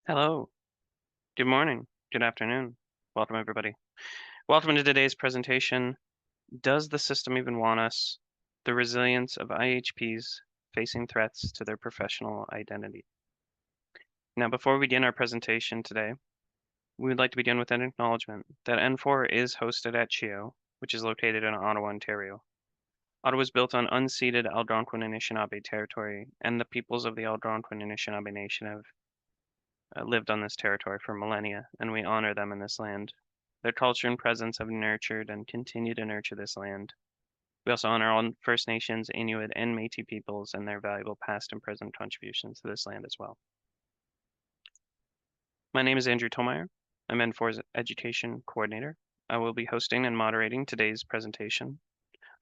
Hello, good morning, good afternoon. Welcome, everybody. Welcome to today's presentation, Does the System Even Want Us? The Resilience of IEHPs Facing Threats to Their Professional Identity. Now, before we begin our presentation today, we would like to begin with an acknowledgement that N4 is hosted at CHIO, which is located in Ottawa, Ontario. Ottawa is built on unceded Algonquin and Anishinaabe territory, and the peoples of the Algonquin and Anishinaabe Nation have lived on this territory for millennia, and we honor them in this land. Their culture and presence have nurtured and continue to nurture this land. We also honor all First Nations, Inuit, and Métis peoples and their valuable past and present contributions to this land as well. My name is Andrew Tomeyer. I'm N4's Education Coordinator. I will be hosting and moderating today's presentation.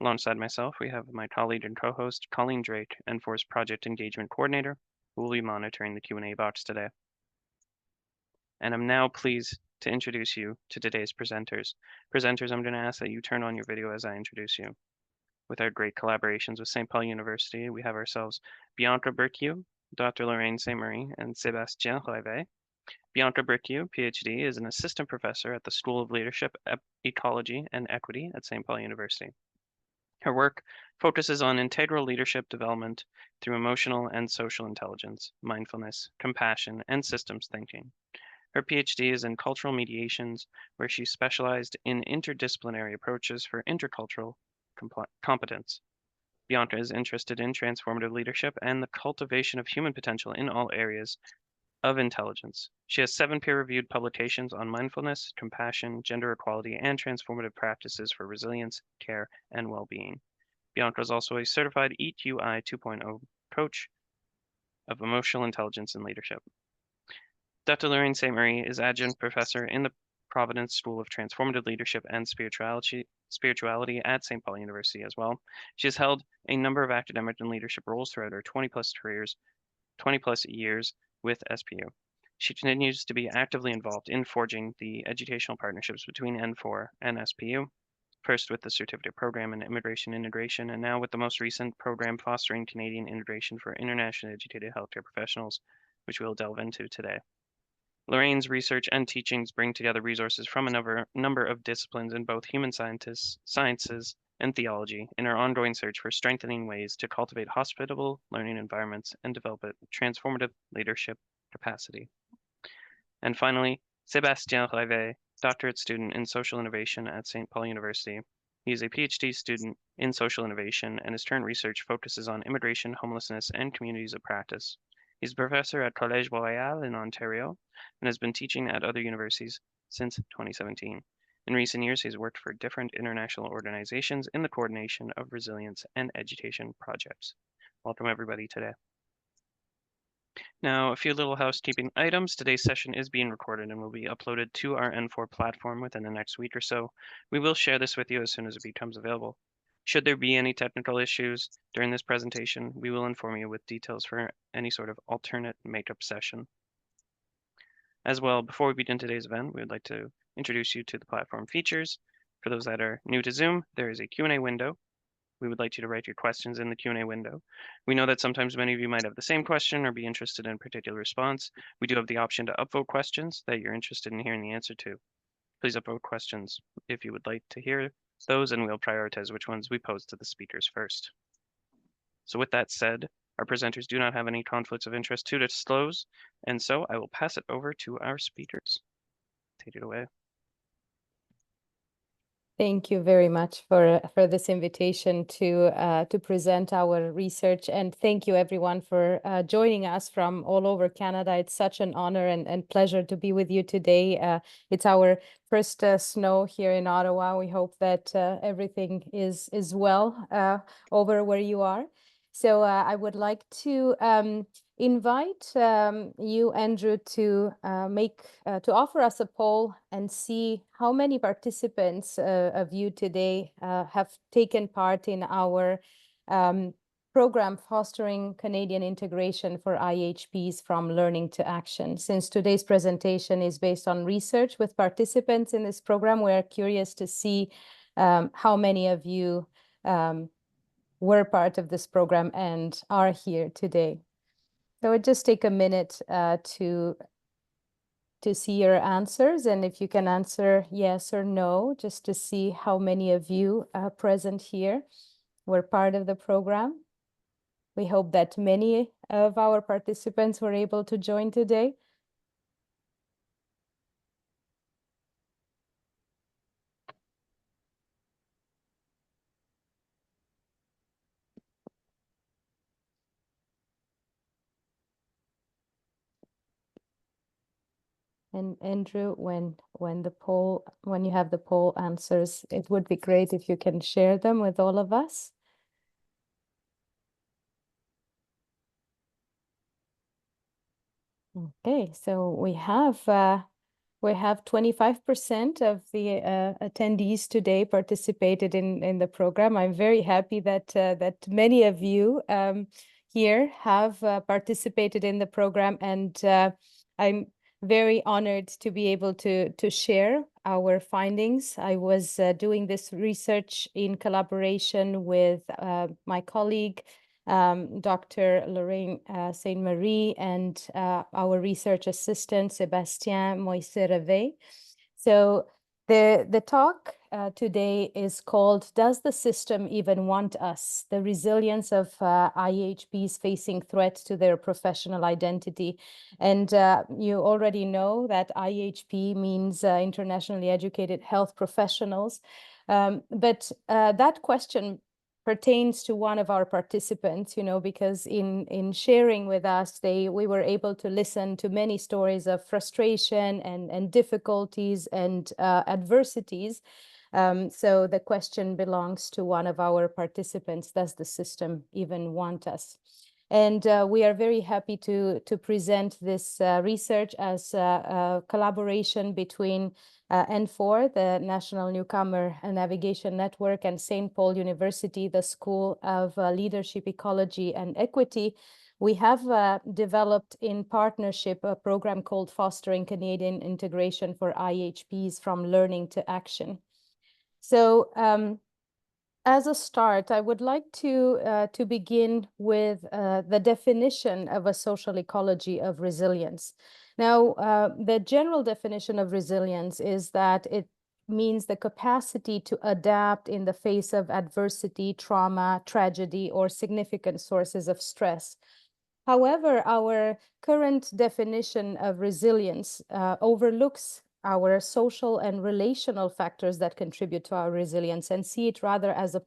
Alongside myself, we have my colleague and co-host, Colleen Drake, N4's Project Engagement Coordinator, who will be monitoring the Q&A box today. And I'm now pleased to introduce you to today's presenters. Presenters, I'm going to ask that you turn on your video as I introduce you. With our great collaborations with St. Paul University, we have ourselves Bianca Berkiu, Dr. Lorraine Saint-Marie, and Sébastien Rivet. Bianca Berkiu, PhD, is an assistant professor at the School of Leadership, Ecology, and Equity at St. Paul University. Her work focuses on integral leadership development through emotional and social intelligence, mindfulness, compassion, and systems thinking. Her PhD is in cultural mediations, where she specialized in interdisciplinary approaches for intercultural competence. Bianca is interested in transformative leadership and the cultivation of human potential in all areas of intelligence. She has 7 peer-reviewed publications on mindfulness, compassion, gender equality, and transformative practices for resilience, care, and well-being. Bianca is also a certified EQI 2.0 coach of emotional intelligence and leadership. Dr. Lorraine Saint-Marie is adjunct professor in the Providence School of Transformative Leadership and Spirituality at St. Paul University as well. She has held a number of academic and leadership roles throughout her 20 plus years with SPU. She continues to be actively involved in forging the educational partnerships between N4 and SPU, first with the certificate program in immigration integration, and now with the most recent program fostering Canadian integration for internationally educated healthcare professionals, which we'll delve into today. Lorraine's research and teachings bring together resources from a number of disciplines in both human sciences and theology in her ongoing search for strengthening ways to cultivate hospitable learning environments and develop a transformative leadership capacity. And finally, Sébastien Rivet, doctorate student in social innovation at St. Paul University. He is a PhD student in social innovation, and his current research focuses on immigration, homelessness, and communities of practice. He's a professor at Collège Royal in Ontario and has been teaching at other universities since 2017. In recent years, he's worked for different international organizations in the coordination of resilience and education projects. Welcome, everybody, today. Now, a few little housekeeping items. Today's session is being recorded and will be uploaded to our N4 platform within the next week or so. We will share this with you as soon as it becomes available. Should there be any technical issues during this presentation, we will inform you with details for any sort of alternate makeup session. As well, before we begin today's event, we would like to introduce you to the platform features. For those that are new to Zoom, there is a Q&A window. We would like you to write your questions in the Q&A window. We know that sometimes many of you might have the same question or be interested in a particular response. We do have the option to upvote questions that you're interested in hearing the answer to. Please upvote questions if you would like to hear those, and we'll prioritize which ones we pose to the speakers first. So with that said, our presenters do not have any conflicts of interest to disclose, and so I will pass it over to our speakers. Take it away. Thank you very much for this invitation to present our research, and thank you everyone for joining us from all over Canada. It's such an honor and pleasure to be with you today. It's our first snow here in Ottawa. We hope that everything is well over where you are. So I would like to invite you, Andrew, to offer us a poll and see how many participants of you today have taken part in our program fostering Canadian integration for IEHPs from learning to action. Since today's presentation is based on research with participants in this program, we're curious to see how many of you were part of this program and are here today. So it just take a minute to to see your answers, and if you can answer yes or no, just to see how many of you present here were part of the program. We hope that many of our participants were able to join today. And Andrew, when you have the poll answers, it would be great if you can share them with all of us. Okay, so we have 25% of the attendees today participated in the program. I'm very happy that many of you here have participated in the program, and I'm very honored to be able to share our findings. I was doing this research in collaboration with my colleague, Dr. Lorraine Saint-Marie, and our research assistant, Sébastien Moïse-Revé. So the talk today is called, Does the System Even Want Us? The Resilience of IEHPs Facing Threat to Their Professional Identity. And you already know that IEHP means Internationally Educated Health Professionals. But that question pertains to one of our participants, because in sharing with us, we were able to listen to many stories of frustration and difficulties and adversities. So the question belongs to one of our participants: Does the system even want us? And we are very happy to present this research as a collaboration between N4, the National Newcomer Navigation Network, and St. Paul University, the School of Leadership, Ecology, and Equity. We have developed in partnership a program called Fostering Canadian Integration for IEHPs from Learning to Action. So as a start, I would like to begin with the definition of a social ecology of resilience. Now, the general definition of resilience is that it means the capacity to adapt in the face of adversity, trauma, tragedy, or significant sources of stress. However, our current definition of resilience overlooks our social and relational factors that contribute to our resilience and see it rather as a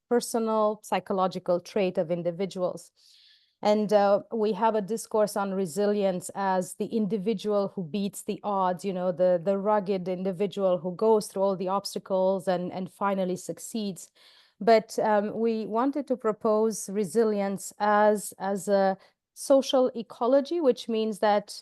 personal psychological trait of individuals. And we have a discourse on resilience as the individual who beats the odds, the rugged individual who goes through all the obstacles and finally succeeds. But we wanted to propose resilience as a social ecology, which means that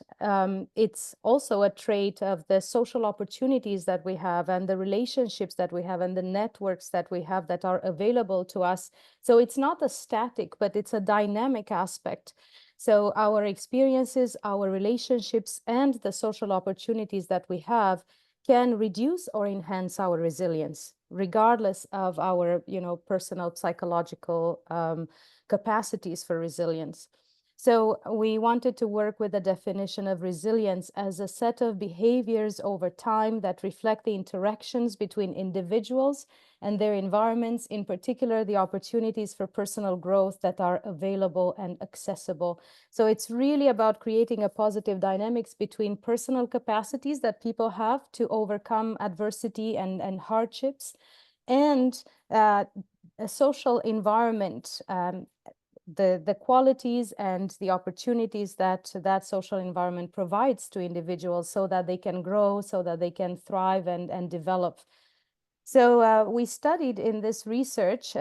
it's also a trait of the social opportunities that we have and the relationships that we have and the networks that we have that are available to us. So it's not a static, but it's a dynamic aspect. So our experiences, our relationships, and the social opportunities that we have can reduce or enhance our resilience, regardless of our, personal psychological capacities for resilience. So we wanted to work with the definition of resilience as a set of behaviors over time that reflect the interactions between individuals and their environments, in particular, the opportunities for personal growth that are available and accessible. So it's really about creating a positive dynamics between personal capacities that people have to overcome adversity and hardships, and a social environment, the qualities and the opportunities that social environment provides to individuals so that they can grow, so that they can thrive and develop. So we studied in this research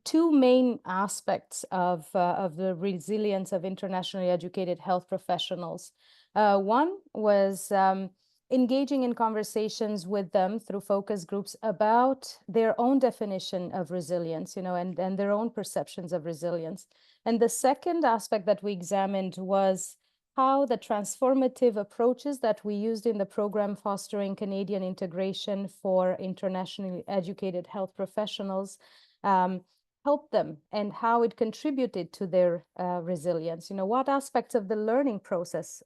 two main aspects of the resilience of internationally educated health professionals. One was engaging in conversations with them through focus groups about their own definition of resilience, and their own perceptions of resilience. And the second aspect that we examined was how the transformative approaches that we used in the program Fostering Canadian Integration for Internationally Educated Health Professionals helped them and how it contributed to their resilience. What aspects of the learning process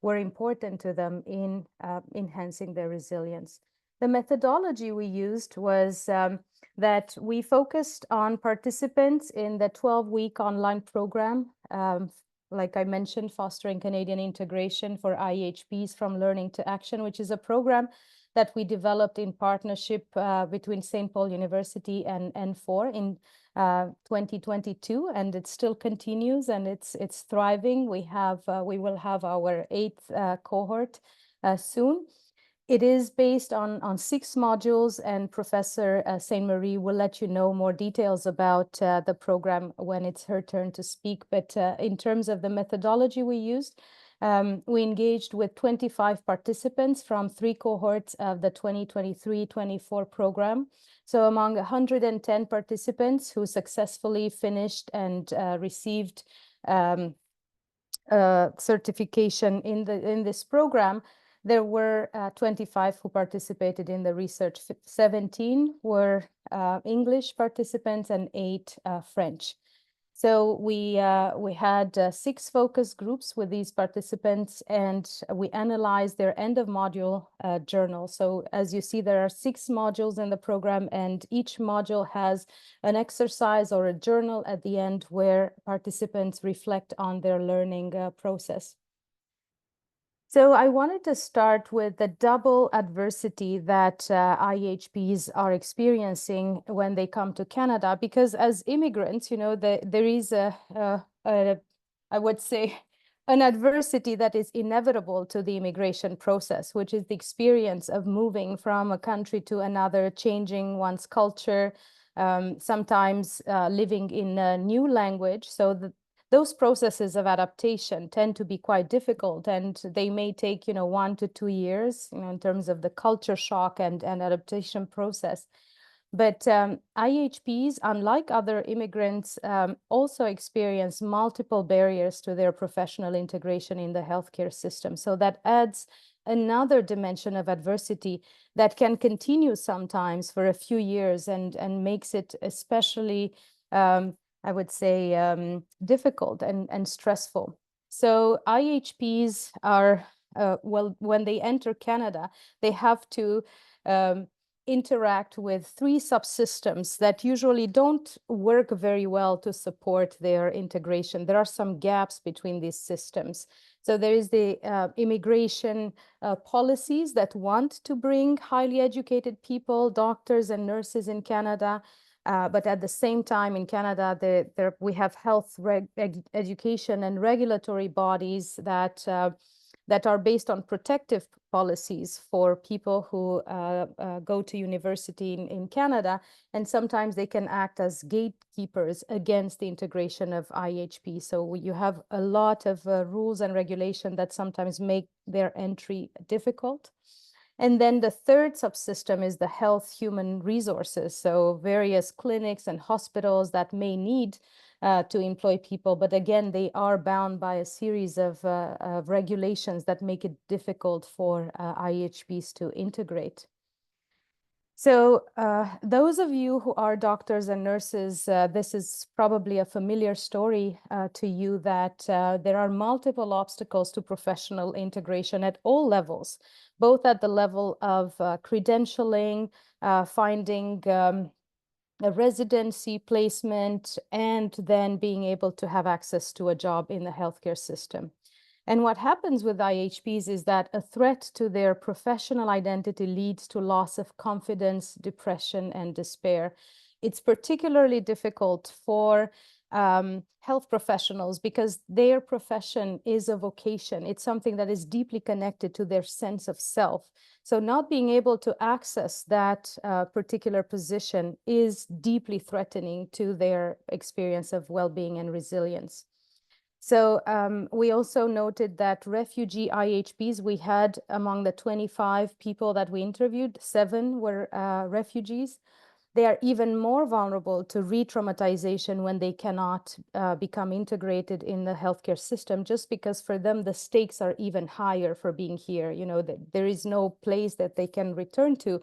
were important to them in enhancing their resilience. The methodology we used was that we focused on participants in the 12-week online program, like I mentioned, Fostering Canadian Integration for IEHPs from Learning to Action, which is a program that we developed in partnership between St. Paul University and N4 in 2022, and it still continues and it's thriving. We will have our 8th cohort soon. It is based on 6 modules, and Professor Saint Marie will let you know more details about the program when it's her turn to speak. But in terms of the methodology we used, we engaged with 25 participants from 3 cohorts of the 2023-24 program. So among 110 participants who successfully finished and received certification in this program, there were 25 who participated in the research. 17 were English participants and 8 French. So we had 6 focus groups with these participants, and we analyzed their end of module journal. So as you see, there are 6 modules in the program, and each module has an exercise or a journal at the end where participants reflect on their learning process. So I wanted to start with the double adversity that IEHPs are experiencing when they come to Canada, because as immigrants, you know, there is I would say, an adversity that is inevitable to the immigration process, which is the experience of moving from a country to another, changing one's culture, sometimes living in a new language. So those processes of adaptation tend to be quite difficult, and they may take, 1 to 2 years, in terms of the culture shock and adaptation process. But IHPs, unlike other immigrants, also experience multiple barriers to their professional integration in the healthcare system. So that adds another dimension of adversity that can continue sometimes for a few years and makes it especially I would say, difficult and stressful. So IHPs are, when they enter Canada, they have to interact with 3 subsystems that usually don't work very well to support their integration. There are some gaps between these systems. So there is the immigration policies that want to bring highly educated people, doctors and nurses in Canada. But at the same time, in Canada, we have health education and regulatory bodies that are based on protective policies for people who go to university in Canada, and sometimes they can act as gatekeepers against the integration of IHP. So you have a lot of rules and regulation that sometimes make their entry difficult. And then the third subsystem is the health human resources. So various clinics and hospitals that may need to employ people, but again, they are bound by a series of regulations that make it difficult for IHPs to integrate. So those of you who are doctors and nurses, this is probably a familiar story to you, that there are multiple obstacles to professional integration at all levels, both at the level of credentialing, finding a residency placement, and then being able to have access to a job in the healthcare system. And what happens with IHPs is that a threat to their professional identity leads to loss of confidence, depression, and despair. It's particularly difficult for health professionals because their profession is a vocation. It's something that is deeply connected to their sense of self. So not being able to access that particular position is deeply threatening to their experience of well-being and resilience. So we also noted that refugee IHPs, we had among the 25 people that we interviewed, 7 were refugees. They are even more vulnerable to re-traumatization when they cannot become integrated in the healthcare system, just because for them the stakes are even higher for being here. There is no place that they can return to.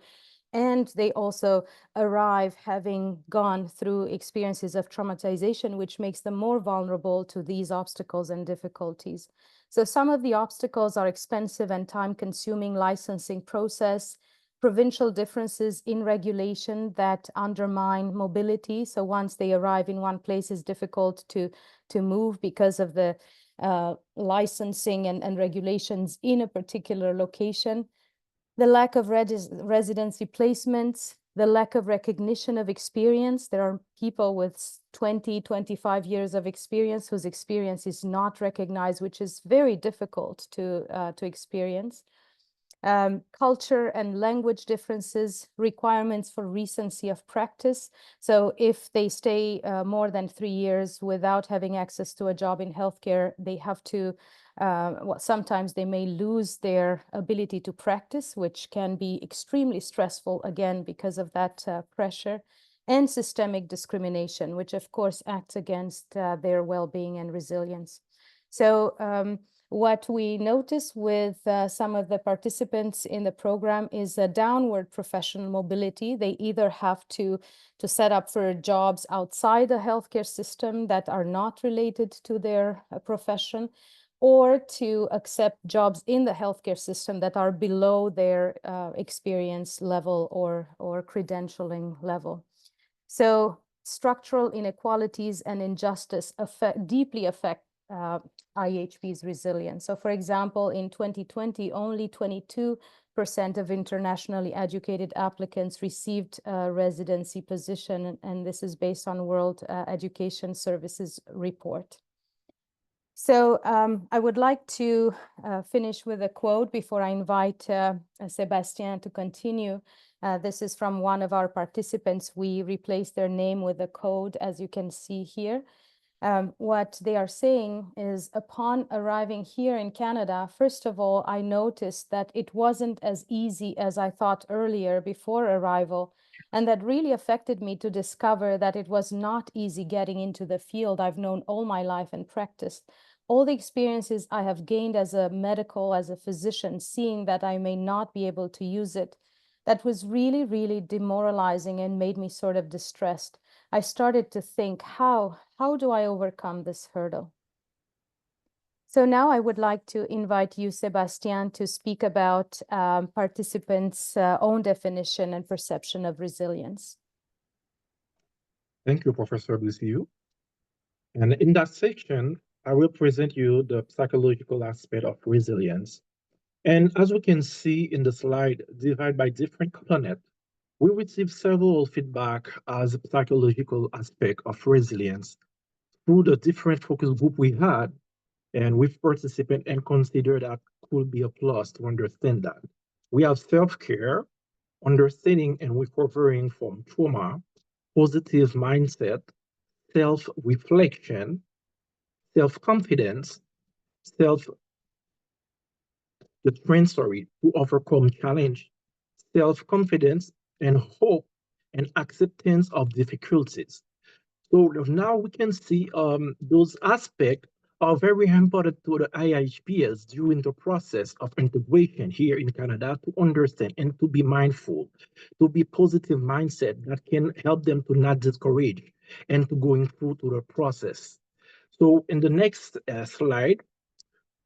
And they also arrive having gone through experiences of traumatization, which makes them more vulnerable to these obstacles and difficulties. So some of the obstacles are expensive and time-consuming licensing process, provincial differences in regulation that undermine mobility. So once they arrive in one place, it's difficult to move because of the licensing and regulations in a particular location. The lack of residency placements, the lack of recognition of experience. There are people with 20, 25 years of experience whose experience is not recognized, which is very difficult to experience. Culture and language differences, requirements for recency of practice. So if they stay more than 3 years without having access to a job in healthcare, they have to, sometimes they may lose their ability to practice, which can be extremely stressful, again, because of that pressure. And systemic discrimination, which of course acts against their well-being and resilience. So what we notice with some of the participants in the program is a downward professional mobility. They either have to set up for jobs outside the healthcare system that are not related to their profession, or to accept jobs in the healthcare system that are below their experience level or credentialing level. So structural inequalities and injustice deeply affect IEHP's resilience. So for example, in 2020, only 22% of internationally educated applicants received a residency position, and this is based on World Education Services report. So I would like to finish with a quote before I invite Sébastien to continue. This is from one of our participants. We replaced their name with a code, as you can see here. What they are saying is, upon arriving here in Canada, first of all, I noticed that it wasn't as easy as I thought earlier before arrival. And that really affected me to discover that it was not easy getting into the field I've known all my life and practiced. All the experiences I have gained as a physician, seeing that I may not be able to use it, that was really, really demoralizing and made me sort of distressed. I started to think, how do I overcome this hurdle? So now I would like to invite you, Sébastien, to speak about participants' own definition and perception of resilience. Thank you, Professor Luciu. And in that section, I will present you the psychological aspect of resilience. And as we can see in the slide, divided by different components, we received several feedback as a psychological aspect of resilience through the different focus group we had, and with participants and consider that could be a plus to understand that. We have self-care, understanding and recovering from trauma, positive mindset, self-reflection, self-confidence, self the trend, sorry, to overcome challenge, self-confidence, and hope and acceptance of difficulties. So now we can see those aspects are very important to the IEHPs during the process of integration here in Canada to understand and to be mindful, to be positive mindset that can help them to not discourage and to going through to the process. So in the next slide,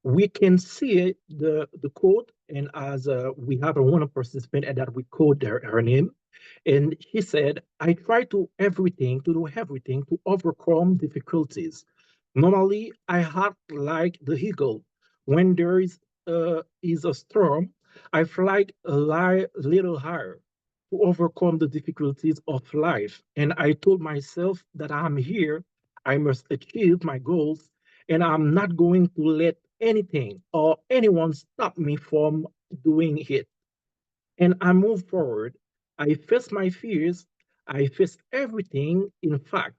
we can see the code, and as we have a one participant and that we code her name, and she said, I try to do everything to overcome difficulties. Normally, I act like the eagle. When there is a storm, I fly a little higher to overcome the difficulties of life. And I told myself that I'm here, I must achieve my goals, and I'm not going to let anything or anyone stop me from doing it. And I move forward. I face my fears. I face everything. In fact,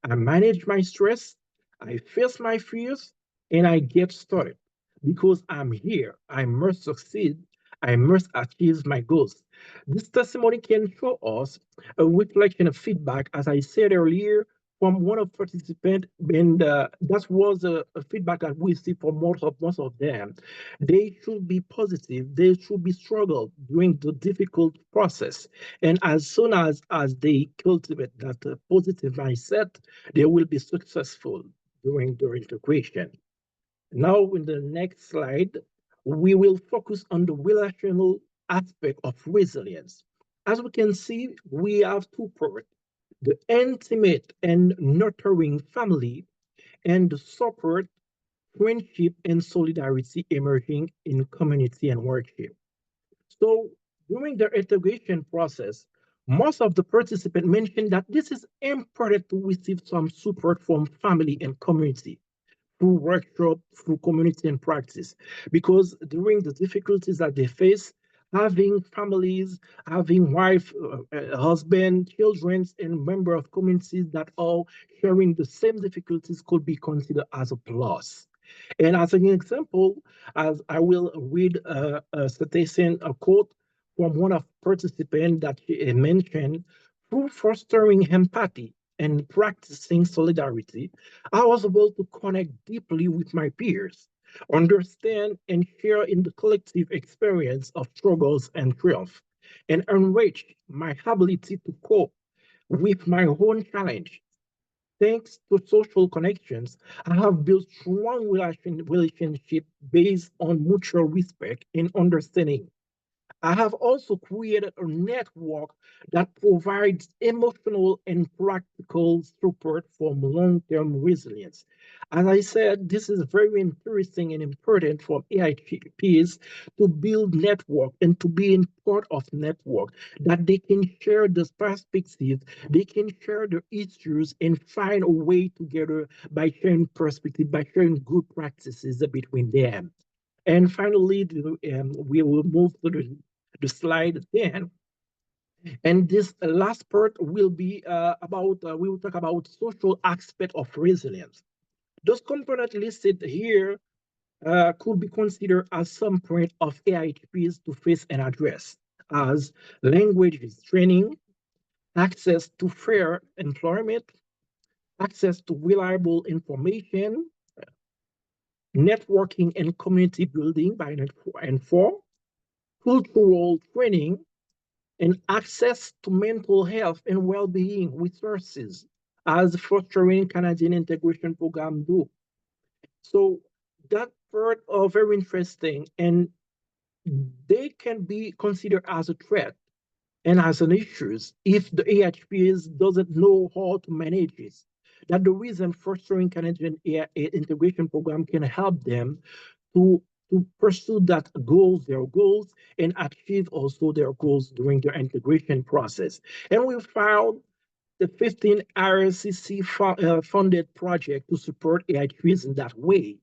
I manage my stress. I face my fears and I get started because I'm here. I must succeed. I must achieve my goals. This testimony can show us a reflection of feedback, as I said earlier, from one of participants, and that was a feedback that we see from most of them. They should be positive. They should be struggle during the difficult process. And as soon as they cultivate that positive mindset, they will be successful during the integration. Now, in the next slide, we will focus on the relational aspect of resilience. As we can see, we have two parts, the intimate and nurturing family and the support, friendship, and solidarity emerging in community and worship. So during the integration process, most of the participants mentioned that this is important to receive some support from family and community through workshop, through community and practice. Because during the difficulties that they face, having families, having wife, husband, children, and member of communities that are sharing the same difficulties could be considered as a plus. And as an example, as I will read a citation, a quote from one of participants that she mentioned, through fostering empathy and practicing solidarity, I was able to connect deeply with my peers, understand and share in the collective experience of struggles and triumph, and enrich my ability to cope with my own challenge. Thanks to social connections, I have built strong relationship based on mutual respect and understanding. I have also created a network that provides emotional and practical support for long-term resilience. As I said, this is very interesting and important for AIPs to build network and to be in part of network, that they can share the perspective, they can share the issues and find a way together by sharing perspective, by sharing good practices between them. And finally, we will move to the slide 10. And this last part will be we will talk about social aspect of resilience. Those components listed here could be considered as some point of AIHPs to face and address, as language training, access to fair employment, access to reliable information, networking and community building by and for, cultural training, and access to mental health and well-being resources as fostering Canadian integration program do. So that part are very interesting and they can be considered as a threat and as an issue if the AHPs doesn't know how to manage it. That the reason fostering Canadian integration program can help them to pursue their goals, and achieve also their goals during their integration process. And we found the 15 RCC funded project to support AHPs in that way.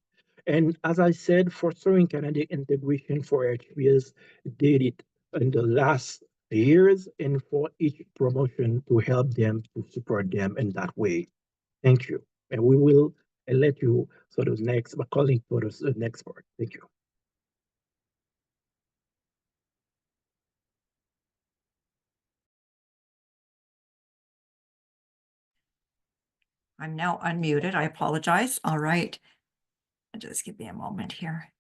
And as I said, fostering Canadian integration for AHPs did it in the last years and for each promotion to help them, to support them in that way. Thank you. And we will let you sort of next, calling for the next part. Thank you. I'm now unmuted. I apologize. All right. Just give me a moment here.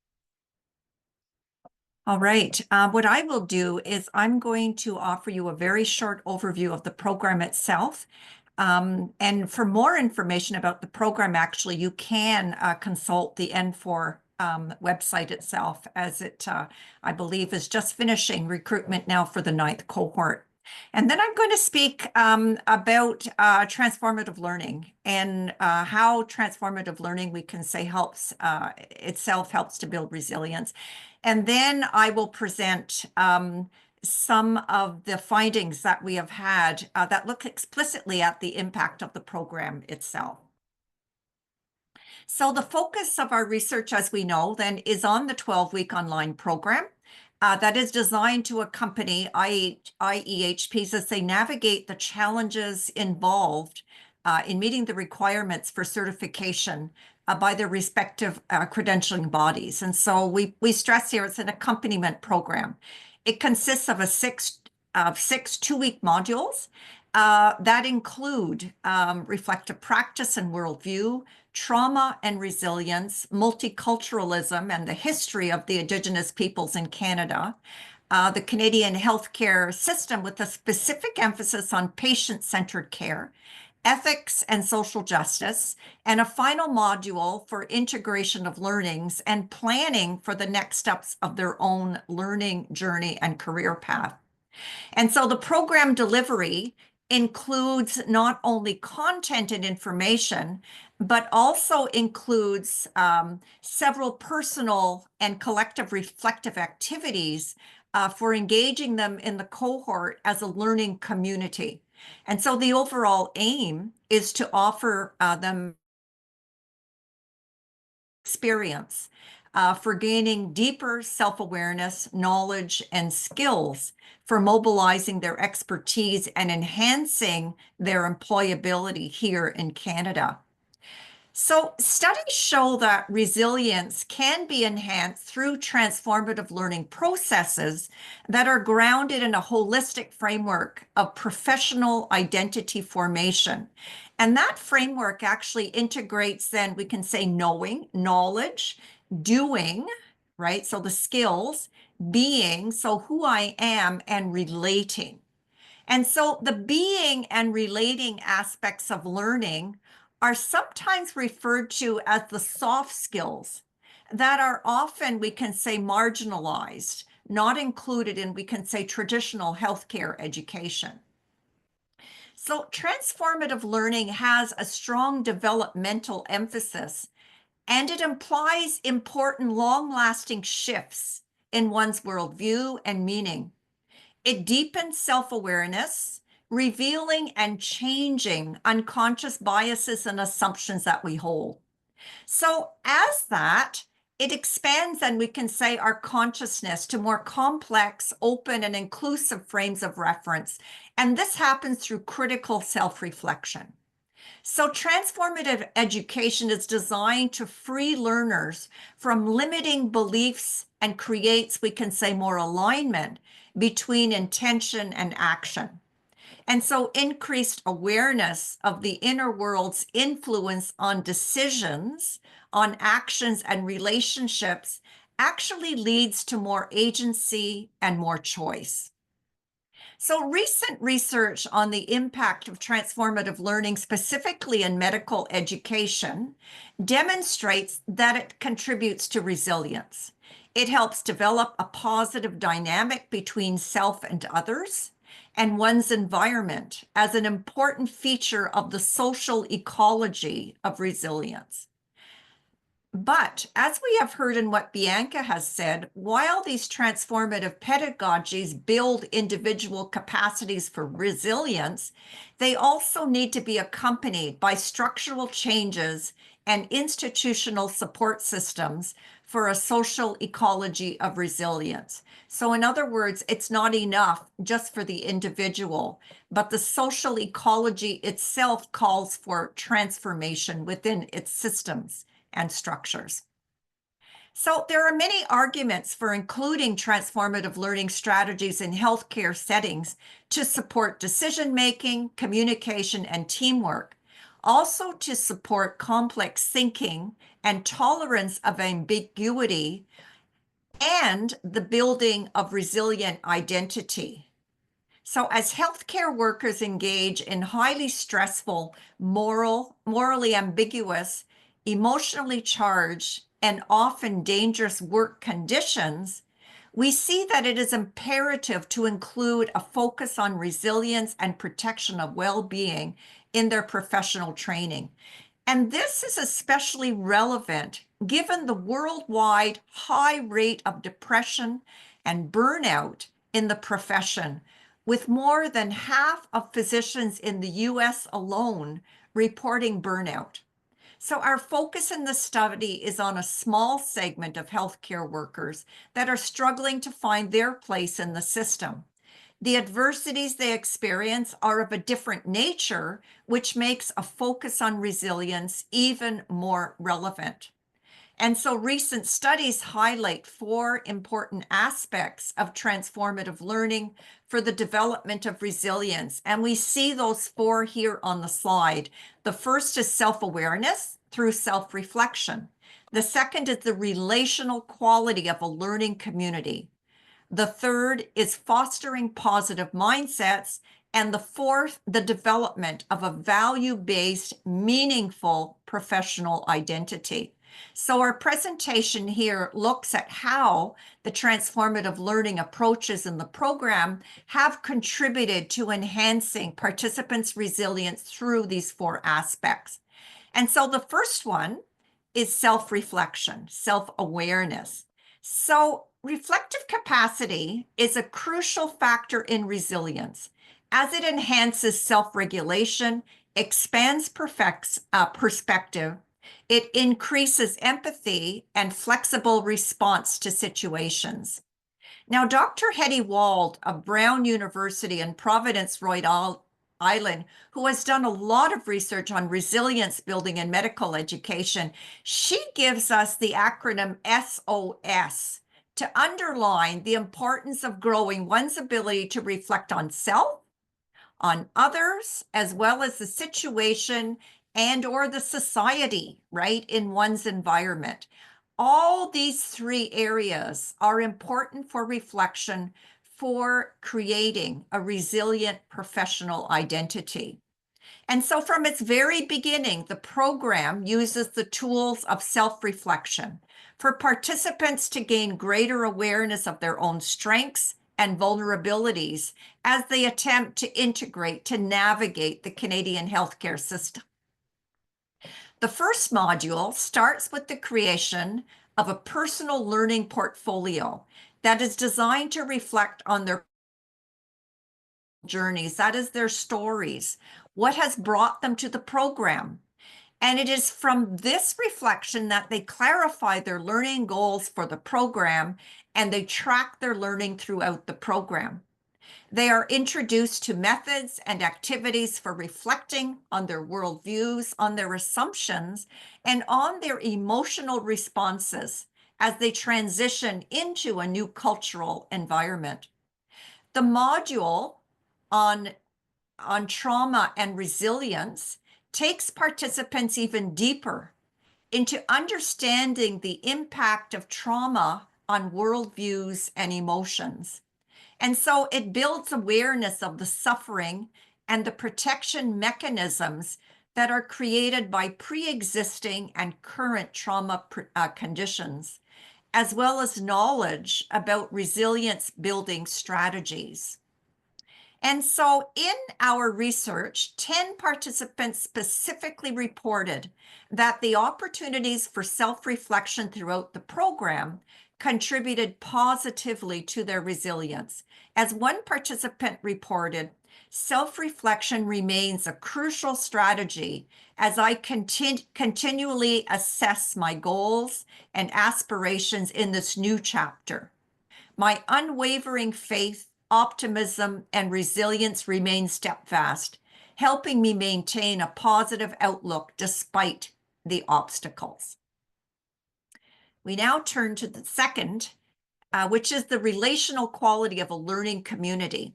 All right. What I will do is I'm going to offer you a very short overview of the program itself. And for more information about the program, actually, you can consult the N4 website itself, as it, I believe, is just finishing recruitment now for the 9th cohort. And then I'm going to speak about transformative learning and how transformative learning, we can say, helps to build resilience. And then I will present some of the findings that we have had that look explicitly at the impact of the program itself. So the focus of our research, as we know, then is on the 12-week online program that is designed to accompany IEHPs as they navigate the challenges involved in meeting the requirements for certification by their respective credentialing bodies. And so we stress here it's an accompaniment program. It consists of six 2-week modules that include reflective practice and worldview, trauma and resilience, multiculturalism and the history of the Indigenous peoples in Canada, the Canadian healthcare system with a specific emphasis on patient-centered care, ethics and social justice, and a final module for integration of learnings and planning for the next steps of their own learning journey and career path. And so the program delivery includes not only content and information, but also includes several personal and collective reflective activities for engaging them in the cohort as a learning community. And so the overall aim is to offer them experience for gaining deeper self-awareness, knowledge, and skills for mobilizing their expertise and enhancing their employability here in Canada. So studies show that resilience can be enhanced through transformative learning processes that are grounded in a holistic framework of professional identity formation. And that framework actually integrates, then we can say, knowing, knowledge, doing, right? So the skills, being, so who I am, and relating. And so the being and relating aspects of learning are sometimes referred to as the soft skills that are often, we can say, marginalized, not included in, we can say, traditional healthcare education. So transformative learning has a strong developmental emphasis, and it implies important long-lasting shifts in one's worldview and meaning. It deepens self-awareness, revealing and changing unconscious biases and assumptions that we hold. So as that, it expands, and we can say, our consciousness to more complex, open, and inclusive frames of reference. And this happens through critical self-reflection. So transformative education is designed to free learners from limiting beliefs and creates, we can say, more alignment between intention and action. And so increased awareness of the inner world's influence on decisions, on actions and relationships actually leads to more agency and more choice. So recent research on the impact of transformative learning, specifically in medical education, demonstrates that it contributes to resilience. It helps develop a positive dynamic between self and others and one's environment as an important feature of the social ecology of resilience. But as we have heard in what Bianca has said, while these transformative pedagogies build individual capacities for resilience, they also need to be accompanied by structural changes and institutional support systems for a social ecology of resilience. So in other words, it's not enough just for the individual, but the social ecology itself calls for transformation within its systems and structures. So there are many arguments for including transformative learning strategies in healthcare settings to support decision-making, communication, and teamwork, also to support complex thinking and tolerance of ambiguity, and the building of resilient identity. So as healthcare workers engage in highly stressful, morally ambiguous, emotionally charged, and often dangerous work conditions, we see that it is imperative to include a focus on resilience and protection of well-being in their professional training. And this is especially relevant given the worldwide high rate of depression and burnout in the profession, with more than half of physicians in the US alone reporting burnout. So our focus in the study is on a small segment of healthcare workers that are struggling to find their place in the system. The adversities they experience are of a different nature, which makes a focus on resilience even more relevant. And so recent studies highlight 4 important aspects of transformative learning for the development of resilience. And we see those 4 here on the slide. The first is self-awareness through self-reflection. The second is the relational quality of a learning community. The third is fostering positive mindsets. And the fourth, the development of a value-based, meaningful professional identity. So our presentation here looks at how the transformative learning approaches in the program have contributed to enhancing participants' resilience through these four aspects. And so the first one is self-reflection, self-awareness. So reflective capacity is a crucial factor in resilience as it enhances self-regulation, expands perspective, it increases empathy and flexible response to situations. Now, Dr. Hetty Wald of Brown University in Providence, Rhode Island, who has done a lot of research on resilience building in medical education, she gives us the acronym SOS to underline the importance of growing one's ability to reflect on self, on others, as well as the situation and/or the society, right, in one's environment. All these three areas are important for reflection for creating a resilient professional identity. And so from its very beginning, the program uses the tools of self-reflection for participants to gain greater awareness of their own strengths and vulnerabilities as they attempt to integrate, to navigate the Canadian healthcare system. The first module starts with the creation of a personal learning portfolio that is designed to reflect on their journeys, that is their stories, what has brought them to the program. And it is from this reflection that they clarify their learning goals for the program and they track their learning throughout the program. They are introduced to methods and activities for reflecting on their worldviews, on their assumptions, and on their emotional responses as they transition into a new cultural environment. The module on trauma and resilience takes participants even deeper into understanding the impact of trauma on worldviews and emotions. And so it builds awareness of the suffering and the protection mechanisms that are created by pre-existing and current trauma conditions, as well as knowledge about resilience building strategies. And so in our research, 10 participants specifically reported that the opportunities for self-reflection throughout the program contributed positively to their resilience. As one participant reported, self-reflection remains a crucial strategy as I continually assess my goals and aspirations in this new chapter. My unwavering faith, optimism, and resilience remain steadfast, helping me maintain a positive outlook despite the obstacles. We now turn to the second, which is the relational quality of a learning community.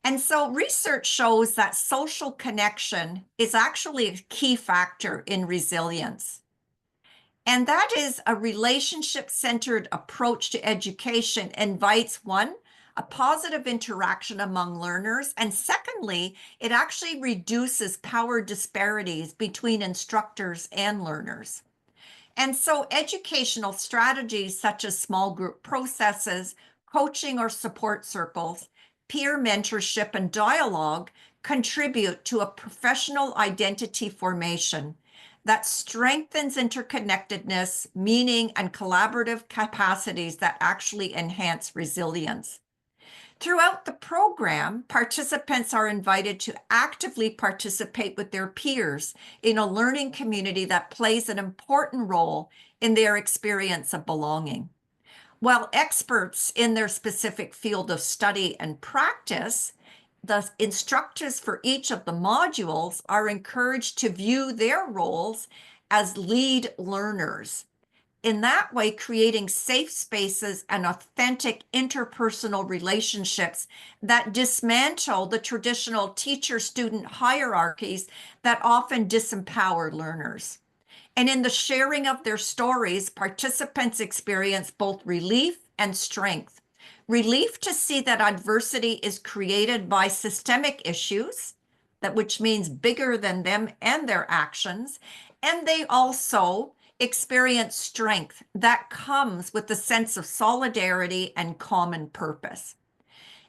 And so research shows that social connection is actually a key factor in resilience. And that is a relationship-centered approach to education invites, one, a positive interaction among learners, and secondly, it actually reduces power disparities between instructors and learners. And so educational strategies such as small group processes, coaching or support circles, peer mentorship, and dialogue contribute to a professional identity formation that strengthens interconnectedness, meaning, and collaborative capacities that actually enhance resilience. Throughout the program, participants are invited to actively participate with their peers in a learning community that plays an important role in their experience of belonging. While experts in their specific field of study and practice, the instructors for each of the modules are encouraged to view their roles as lead learners. In that way, creating safe spaces and authentic interpersonal relationships that dismantle the traditional teacher-student hierarchies that often disempower learners. And in the sharing of their stories, participants experience both relief and strength, Relief to see that adversity is created by systemic issues, which means bigger than them and their actions. And they also experience strength that comes with the sense of solidarity and common purpose.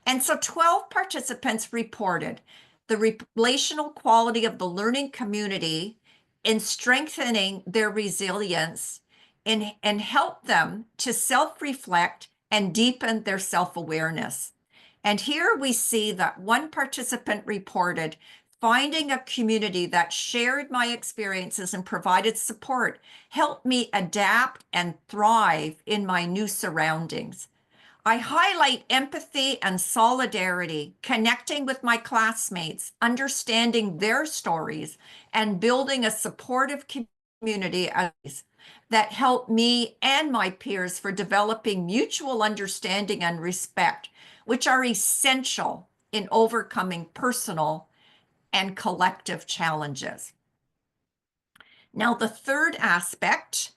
And so 12 participants reported the relational quality of the learning community in strengthening their resilience and help them to self-reflect and deepen their self-awareness. And here we see that one participant reported, finding a community that shared my experiences and provided support helped me adapt and thrive in my new surroundings. I highlight empathy and solidarity, connecting with my classmates, understanding their stories, and building a supportive community that help me and my peers for developing mutual understanding and respect, which are essential in overcoming personal and collective challenges. Now, the third aspect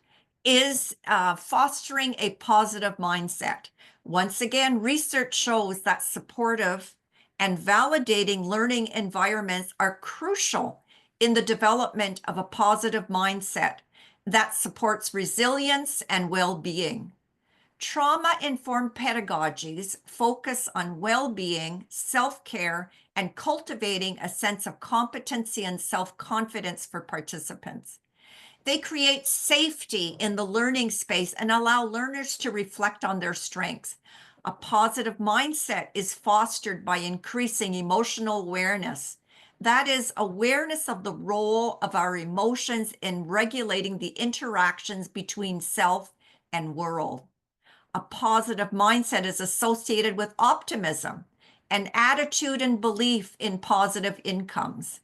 is fostering a positive mindset. Once again, research shows that supportive and validating learning environments are crucial in the development of a positive mindset that supports resilience and well-being. Trauma-informed pedagogies focus on well-being, self-care, and cultivating a sense of competency and self-confidence for participants. They create safety in the learning space and allow learners to reflect on their strengths. A positive mindset is fostered by increasing emotional awareness. That is, awareness of the role of our emotions in regulating the interactions between self and world. A positive mindset is associated with optimism, an attitude and belief in positive incomes.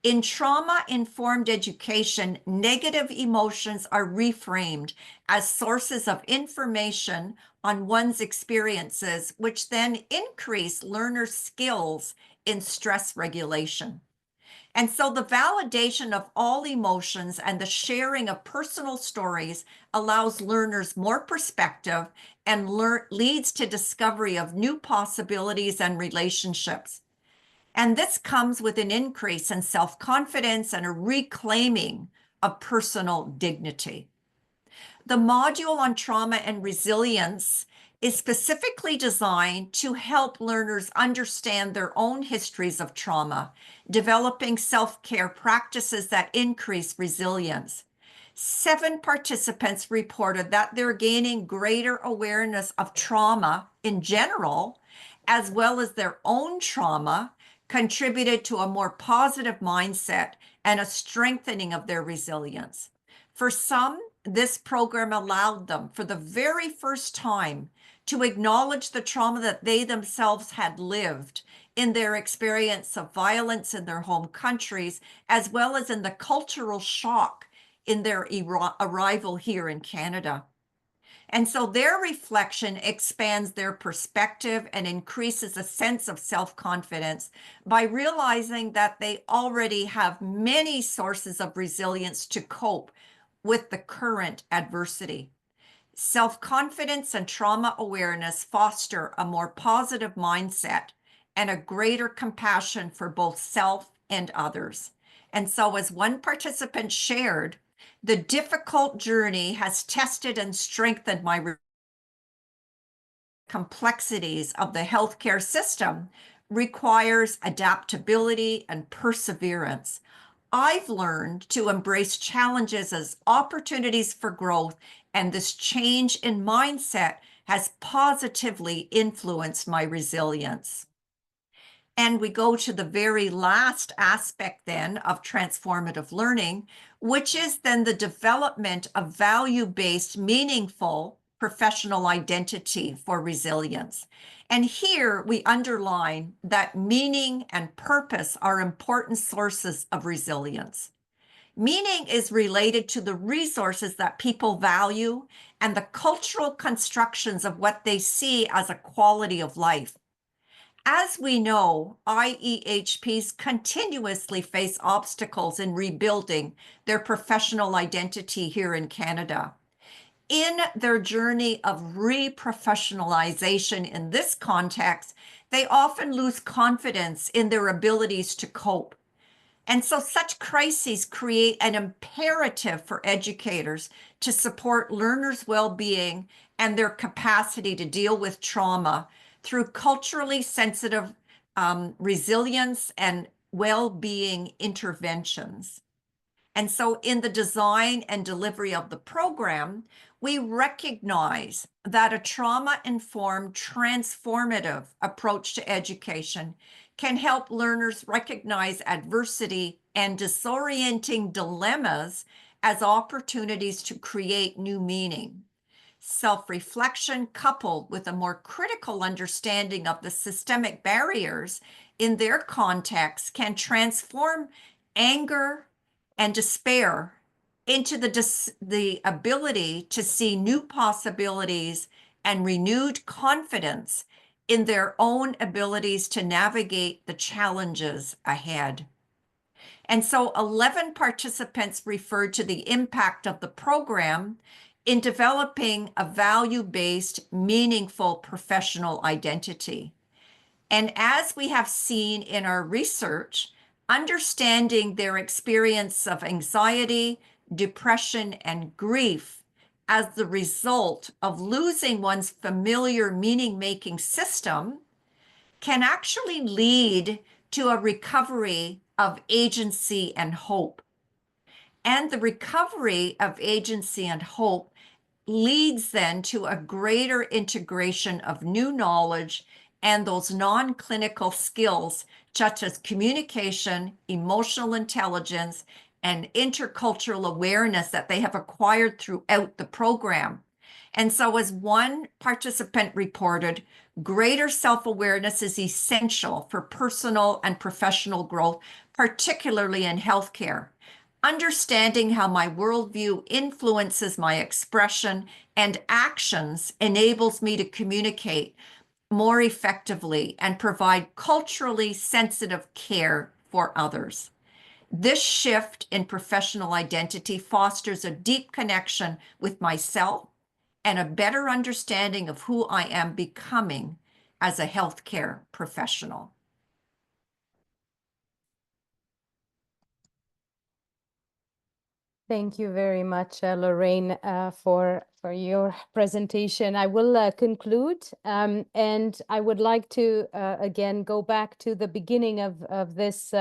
In trauma-informed education, negative emotions are reframed as sources of information on one's experiences, which then increase learners' skills in stress regulation. And so the validation of all emotions and the sharing of personal stories allows learners more perspective and leads to discovery of new possibilities and relationships. And this comes with an increase in self-confidence and a reclaiming of personal dignity. The module on trauma and resilience is specifically designed to help learners understand their own histories of trauma, developing self-care practices that increase resilience. 7 participants reported that they're gaining greater awareness of trauma in general, as well as their own trauma, contributed to a more positive mindset and a strengthening of their resilience. For some, this program allowed them, for the very first time, to acknowledge the trauma that they themselves had lived in their experience of violence in their home countries, as well as in the cultural shock in their arrival here in Canada. And so their reflection expands their perspective and increases a sense of self-confidence by realizing that they already have many sources of resilience to cope with the current adversity. Self-confidence and trauma awareness foster a more positive mindset and a greater compassion for both self and others. And so, as one participant shared, the difficult journey has tested and strengthened my complexities of the healthcare system requires adaptability and perseverance. I've learned to embrace challenges as opportunities for growth, and this change in mindset has positively influenced my resilience. And we go to the very last aspect then of transformative learning, which is then the development of value-based, meaningful professional identity for resilience. And here we underline that meaning and purpose are important sources of resilience. Meaning is related to the resources that people value and the cultural constructions of what they see as a quality of life. As we know, IEHPs continuously face obstacles in rebuilding their professional identity here in Canada. in their journey of reprofessionalization in this context, they often lose confidence in their abilities to cope. And so such crises create an imperative for educators to support learners' well-being and their capacity to deal with trauma through culturally sensitive resilience and well-being interventions. And so in the design and delivery of the program, we recognize that a trauma-informed, transformative approach to education can help learners recognize adversity and disorienting dilemmas as opportunities to create new meaning. Self-reflection coupled with a more critical understanding of the systemic barriers in their context can transform anger and despair into the ability to see new possibilities and renewed confidence in their own abilities to navigate the challenges ahead. And so 11 participants referred to the impact of the program in developing a value-based, meaningful professional identity. And as we have seen in our research, understanding their experience of anxiety, depression, and grief as the result of losing one's familiar meaning-making system can actually lead to a recovery of agency and hope. And the recovery of agency and hope leads then to a greater integration of new knowledge and those non-clinical skills such as communication, emotional intelligence, and intercultural awareness that they have acquired throughout the program. And so as one participant reported, greater self-awareness is essential for personal and professional growth, particularly in healthcare. Understanding how my worldview influences my expression and actions enables me to communicate more effectively and provide culturally sensitive care for others. This shift in professional identity fosters a deep connection with myself and a better understanding of who I am becoming as a healthcare professional. Thank you very much, Lorraine, for your presentation. I will conclude, and I would like to again go back to the beginning of this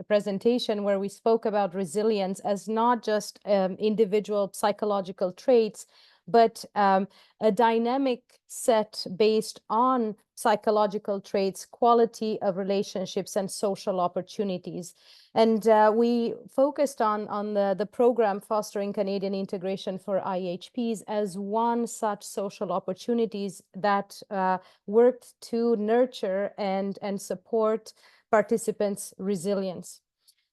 presentation where we spoke about resilience as not just individual psychological traits, but a dynamic set based on psychological traits, quality of relationships, and social opportunities. And we focused on the program Fostering Canadian Integration for IEHPs as one such social opportunities that worked to nurture and support participants' resilience.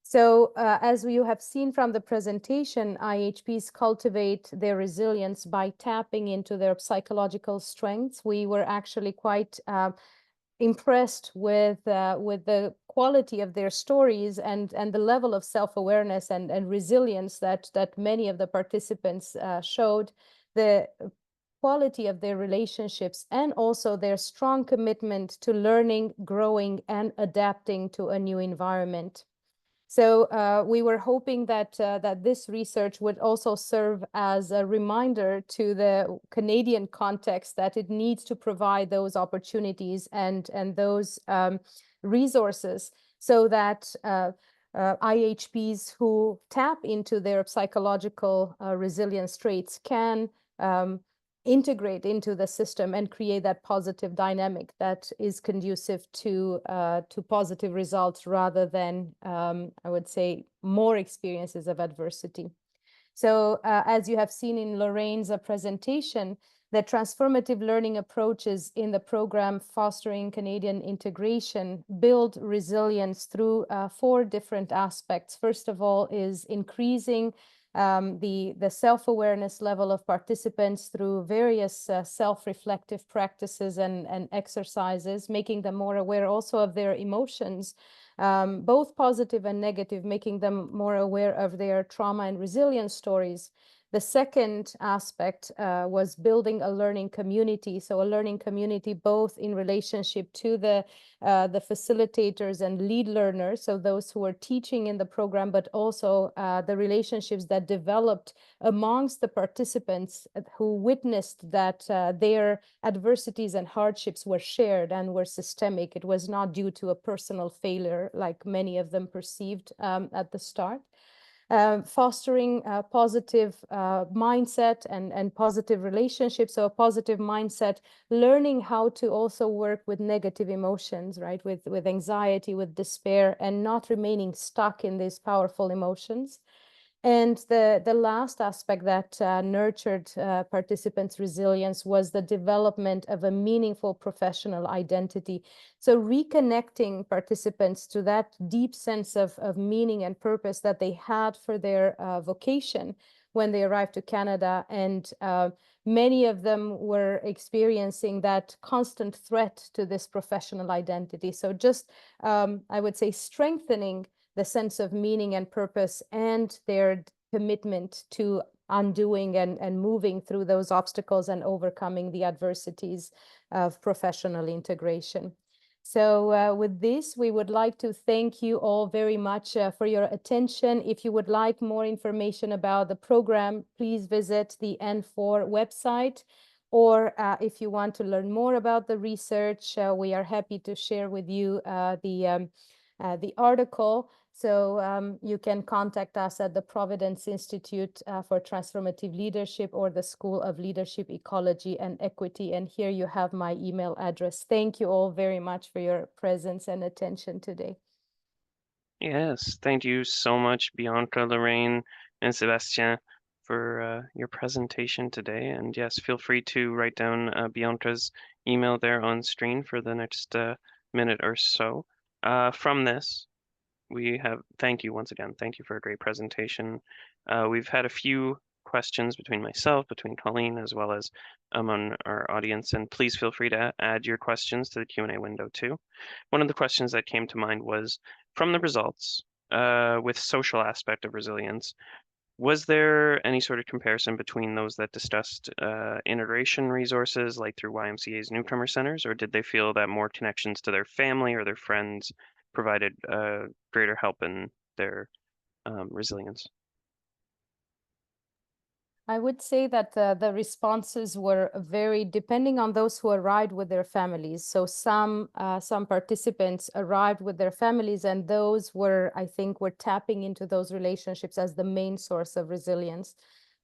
So as you have seen from the presentation, IEHPs cultivate their resilience by tapping into their psychological strengths. We were actually quite impressed with the quality of their stories and the level of self-awareness and resilience that many of the participants showed, the quality of their relationships, and also their strong commitment to learning, growing, and adapting to a new environment. So we were hoping that this research would also serve as a reminder to the Canadian context that it needs to provide those opportunities and those resources so that IEHPs who tap into their psychological resilience traits can integrate into the system and create that positive dynamic that is conducive to positive results rather than, I would say, more experiences of adversity. So as you have seen in Lorraine's presentation, the transformative learning approaches in the program Fostering Canadian Integration build resilience through 4 different aspects. First of all is increasing the self-awareness level of participants through various self-reflective practices and exercises, making them more aware also of their emotions, both positive and negative, making them more aware of their trauma and resilience stories. The second aspect was building a learning community. So a learning community both in relationship to the facilitators and lead learners, so those who are teaching in the program, but also the relationships that developed amongst the participants who witnessed that their adversities and hardships were shared and were systemic. It was not due to a personal failure like many of them perceived at the start. Fostering a positive mindset and positive relationships. So a positive mindset, learning how to also work with negative emotions, right? With anxiety, with despair, and not remaining stuck in these powerful emotions. And the last aspect that nurtured participants' resilience was the development of a meaningful professional identity. So reconnecting participants to that deep sense of meaning and purpose that they had for their vocation when they arrived to Canada. And many of them were experiencing that constant threat to this professional identity. So just, I would say, strengthening the sense of meaning and purpose and their commitment to undoing and moving through those obstacles and overcoming the adversities of professional integration. So with this, we would like to thank you all very much for your attention. If you would like more information about the program, please visit the N4 website. Or if you want to learn more about the research, we are happy to share with you the article. So you can contact us at the Providence Institute for Transformative Leadership or the School of Leadership, Ecology and Equity. And here you have my email address. Thank you all very much for your presence and attention today. Yes, thank you so much, Bianca, Lorraine, and Sebastien, for your presentation today. And yes, feel free to write down Bianca's email there on screen for the next minute or so. From this, thank you once again. Thank you for a great presentation. We've had a few questions between myself, between Colleen, as well as among our audience, and please feel free to add your questions to the Q&A window too. One of the questions that came to mind was, from the results, with social aspect of resilience, was there any sort of comparison between those that discussed integration resources, like through YMCA's newcomer centers, or did they feel that more connections to their family or their friends provided greater help in their resilience? I would say that the responses were very depending on those who arrived with their families. So some participants arrived with their families, and those were, I think, were tapping into those relationships as the main source of resilience.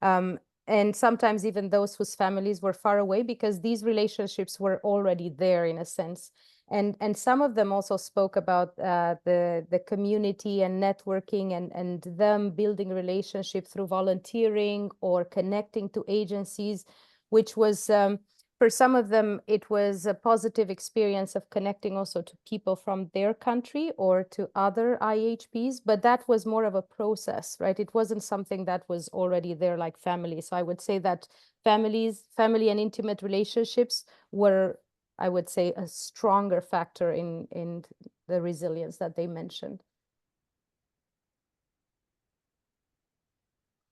And sometimes even those whose families were far away, because these relationships were already there in a sense. And some of them also spoke about the community and networking and them building a relationship through volunteering or connecting to agencies, which was, for some of them, it was a positive experience of connecting also to people from their country or to other IEHPs, but that was more of a process, right? It wasn't something that was already there like family. So I would say that family and intimate relationships were, I would say, a stronger factor in the resilience that they mentioned.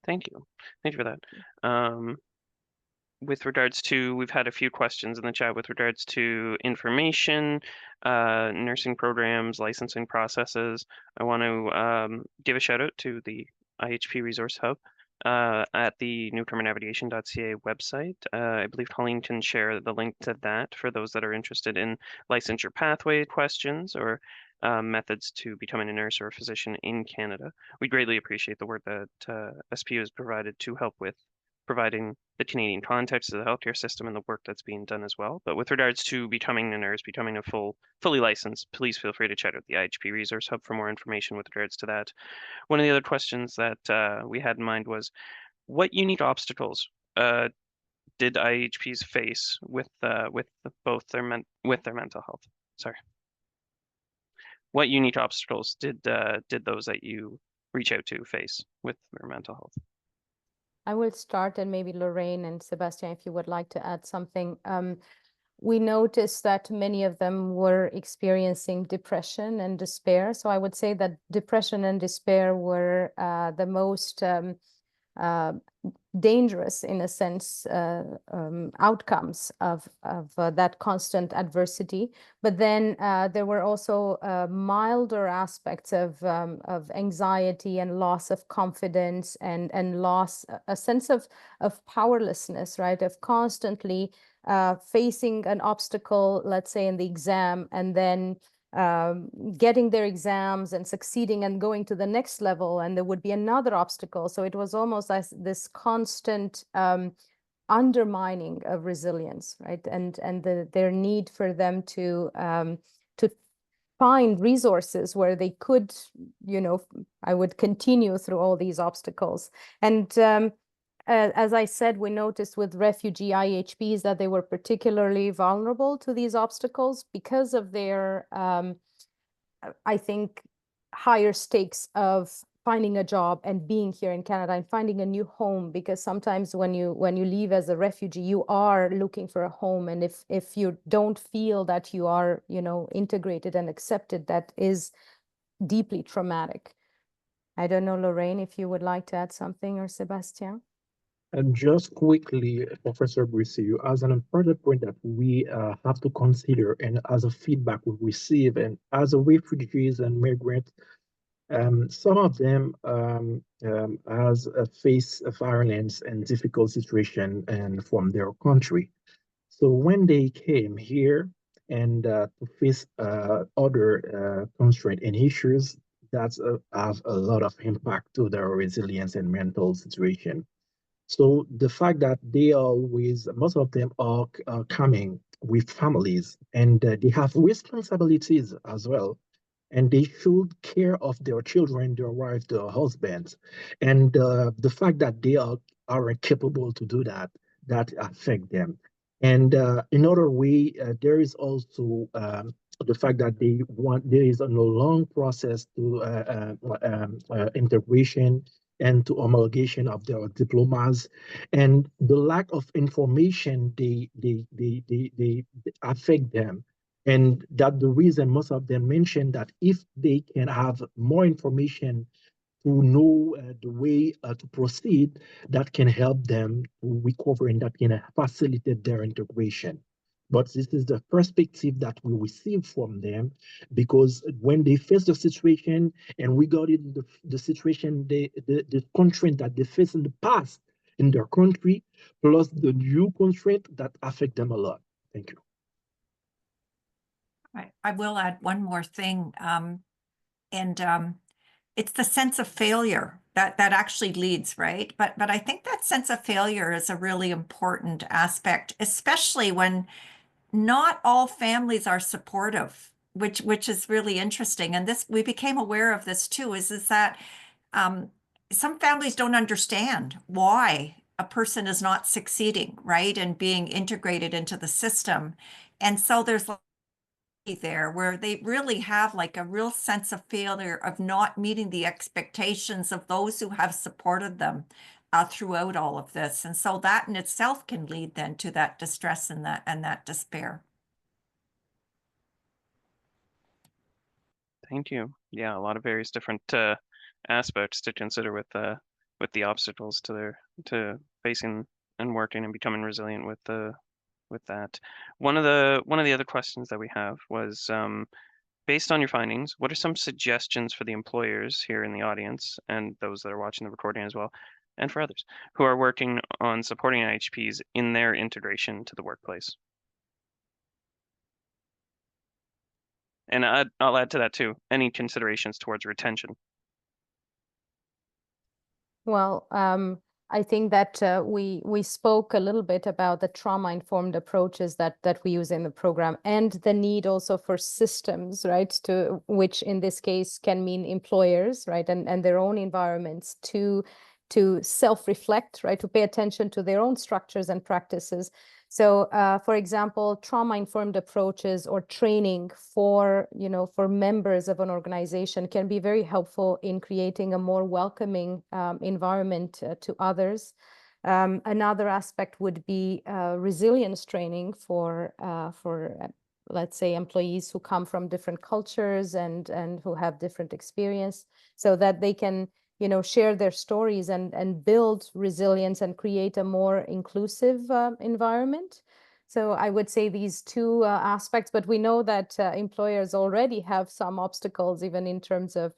Thank you. Thank you for that. With regards to, we've had a few questions in the chat with regards to information, nursing programs, licensing processes. I want to give a shout out to the IHP Resource Hub at the newcomernavigation.ca website. I believe Colleen can share the link to that for those that are interested in licensure pathway questions or methods to becoming a nurse or a physician in Canada. We greatly appreciate the work that SPU has provided to help with providing the Canadian context of the healthcare system and the work that's being done as well. But with regards to becoming a nurse, becoming a fully licensed, please feel free to check out the IHP Resource Hub for more information with regards to that. One of the other questions that we had in mind was, what unique obstacles did IHPs face with both their mental health? Sorry. What unique obstacles did those that you reach out to face with their mental health? I will start, and maybe Lorraine and Sebastien, if you would like to add something. We noticed that many of them were experiencing depression and despair. So I would say that depression and despair were the most dangerous, in a sense, outcomes of that constant adversity. But then there were also milder aspects of anxiety and loss of confidence and loss, a sense of powerlessness, right? Of constantly facing an obstacle, let's say in the exam, and then getting their exams and succeeding and going to the next level, and there would be another obstacle. So it was almost like this constant undermining of resilience, right? And their need for them to find resources where they could, I would continue through all these obstacles. And as I said, we noticed with refugee IEHPs that they were particularly vulnerable to these obstacles because of their, I think, higher stakes of finding a job and being here in Canada and finding a new home. Because sometimes when you leave as a refugee, you are looking for a home, and if you don't feel that you are, integrated and accepted, that is deeply traumatic. I don't know, Lorraine, if you would like to add something, or Sebastian. And just quickly, Professor Briceau, as an important point that we have to consider, and as a feedback we receive, and as a refugees and migrants, some of them has face violence and difficult situation and from their country. So when they came here and to face other constraints and issues, that's have a lot of impact to their resilience and mental situation. So the fact that they always, most of them are coming with families, and they have responsibilities as well, and they should care of their children, their wives, their husbands. And the fact that they aren't capable to do that, that affect them. And another way, there is also the fact that there is a long process to integration and to homologation of their diplomas, and the lack of information they affect them. And that the reason most of them mention that if they can have more information to know the way to proceed, that can help them to recover and that can facilitate their integration. But this is the perspective that we receive from them, because when they face the situation, and we got in the situation, the constraint that they face in the past in their country, plus the new constraint that affect them a lot. Thank you. I will add one more thing, and it's the sense of failure that actually leads, right? But I think that sense of failure is a really important aspect, especially when not all families are supportive, which is really interesting. And this, we became aware of this too, is that some families don't understand why a person is not succeeding, right, and being integrated into the system. And so there's there where they really have like a real sense of failure of not meeting the expectations of those who have supported them throughout all of this. And so that in itself can lead then to that distress and that despair. Thank you. Yeah, a lot of various different aspects to consider with the obstacles to facing and working and becoming resilient with that. One of the other questions that we have was, based on your findings, what are some suggestions for the employers here in the audience and those that are watching the recording as well, and for others who are working on supporting IHPs in their integration to the workplace? And I'll add to that too, any considerations towards retention. Well, I think that we spoke a little bit about the trauma-informed approaches that we use in the program, and the need also for systems, right, to which in this case can mean employers, right, and their own environments to self-reflect, right, to pay attention to their own structures and practices. So, for example, trauma-informed approaches or training for members of an organization can be very helpful in creating a more welcoming environment to others. Another aspect would be resilience training for let's say, employees who come from different cultures and who have different experience, so that they can share their stories and build resilience and create a more inclusive environment. So I would say these two aspects, but we know that employers already have some obstacles, even in terms of,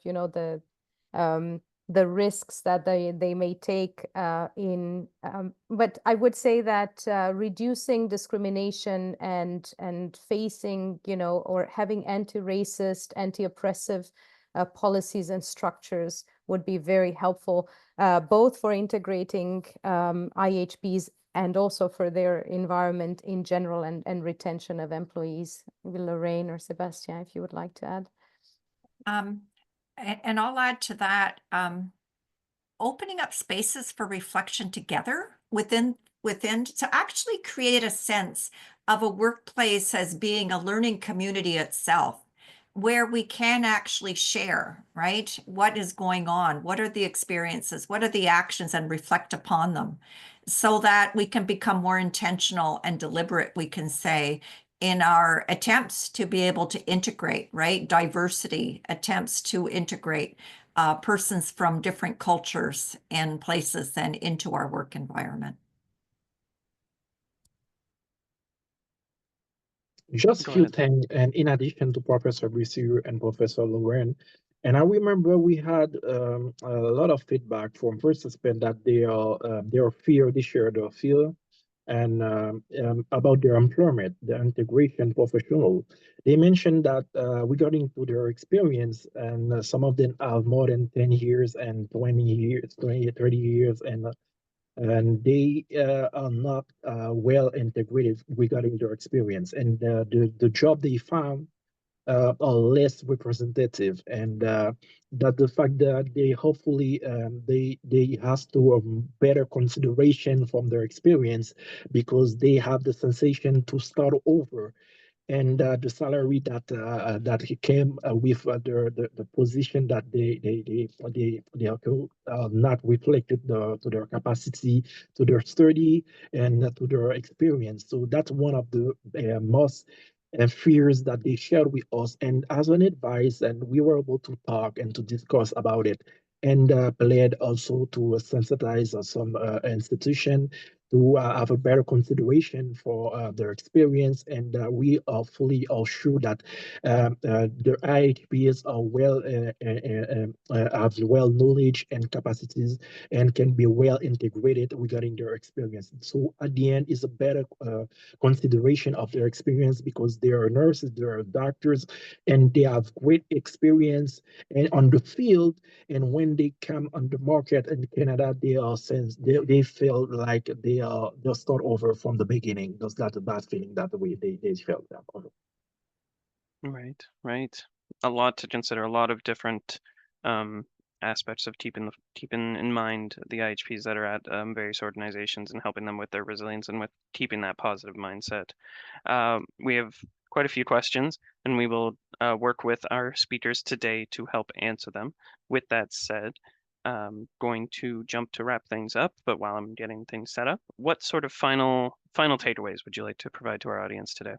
the risks that they may take but I would say that reducing discrimination and facing, or having anti-racist, anti-oppressive policies and structures would be very helpful, both for integrating IEHPs and also for their environment in general and retention of employees. Lorraine or Sebastian, if you would like to add. And I'll add to that, opening up spaces for reflection together within to actually create a sense of a workplace as being a learning community itself, where we can actually share, right? What is going on? What are the experiences? What are the actions, and reflect upon them, so that we can become more intentional and deliberate, we can say, in our attempts to be able to integrate, right? Diversity, attempts to integrate persons from different cultures and places then into our work environment. Just Go few ahead. things, and in addition to Professor Brisier and Professor Lauren, and I remember we had a lot of feedback from participants that they share their fear, and about their employment, their integration professional. They mentioned that regarding to their experience, and some of them have more than 10 years and 20 years, 20, 30 years, and they are not well integrated regarding their experience, and the job they found are less representative, and that the fact that they hopefully they has to better consideration from their experience, because they have the sensation to start over, and the salary that he came with the position that they are not reflected to their capacity, to their study, and to their experience. So that's one of the most fears that they shared with us, and as an advice, and we were able to talk and to discuss about it, and led also to sensitize some institution to have a better consideration for their experience, and we are fully sure that the IHPs are have well knowledge and capacities, and can be well integrated regarding their experience. So at the end, is a better consideration of their experience, because they are nurses, they are doctors, and they have great experience and on the field. And when they come on the market in Canada, they feel like they'll start over from the beginning. That's not a bad feeling that the way they felt that over. Right. A lot to consider, a lot of different aspects of keeping in mind the IHPs that are at various organizations, and helping them with their resilience and with keeping that positive mindset. We have quite a few questions, and we will work with our speakers today to help answer them. With that said, going to jump to wrap things up, but while I'm getting things set up, what sort of final takeaways would you like to provide to our audience today?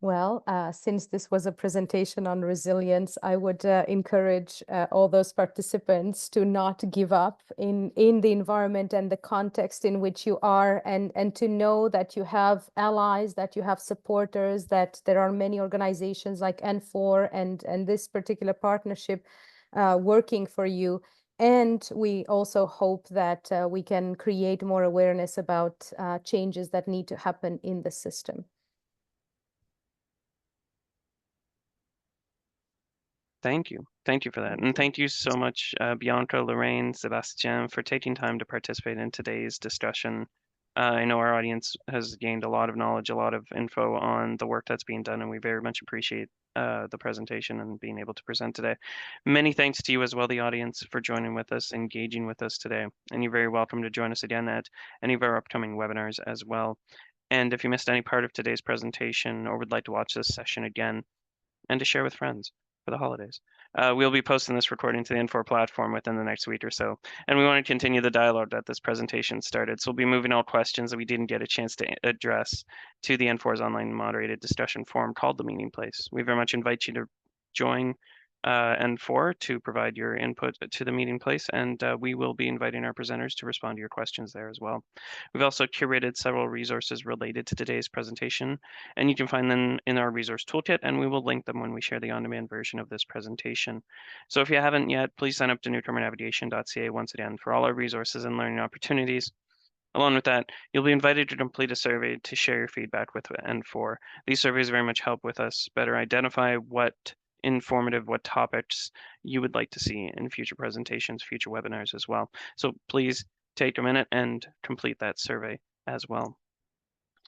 Well, since this was a presentation on resilience, I would encourage all those participants to not give up in the environment and the context in which you are, and to know that you have allies, that you have supporters, that there are many organizations like N4 and this particular partnership working for you. And we also hope that we can create more awareness about changes that need to happen in the system. Thank you for that. And thank you so much, Bianca, Lorraine, Sebastian, for taking time to participate in today's discussion. I know our audience has gained a lot of knowledge, a lot of info on the work that's being done, and we very much appreciate the presentation and being able to present today. Many thanks to you as well, the audience, for joining with us, engaging with us today. And you're very welcome to join us again at any of our upcoming webinars as well. And if you missed any part of today's presentation, or would like to watch this session again and to share with friends for the holidays, we'll be posting this recording to the N4 platform within the next week or so. And we want to continue the dialogue that this presentation started. So we'll be moving all questions that we didn't get a chance to address to the N4's online moderated discussion forum called The Meeting Place. We very much invite you to join N4 to provide your input to the meeting place, and we will be inviting our presenters to respond to your questions there as well. We've also curated several resources related to today's presentation, and you can find them in our resource toolkit, and we will link them when we share the on-demand version of this presentation. So if you haven't yet, please sign up to newcomerNavigation.ca once again for all our resources and learning opportunities. Along with that, you'll be invited to complete a survey to share your feedback with N4. These surveys very much help with us better identify what topics you would like to see in future presentations, future webinars as well. So please take a minute and complete that survey as well.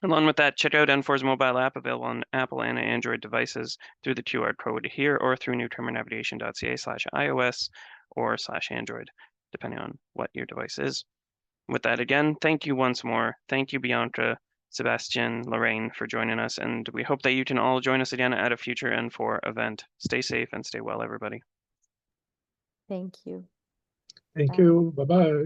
Along with that, check out N4's mobile app available on Apple and Android devices through the QR code here or through newcomerNavigation.ca/iOS or /Android, depending on what your device is. With that, again, thank you once more. Thank you, Bianca, Sebastian, Lorraine, for joining us, and we hope that you can all join us again at a future N4 event. Stay safe and stay well, everybody. Thank you. Thank you. Bye-bye.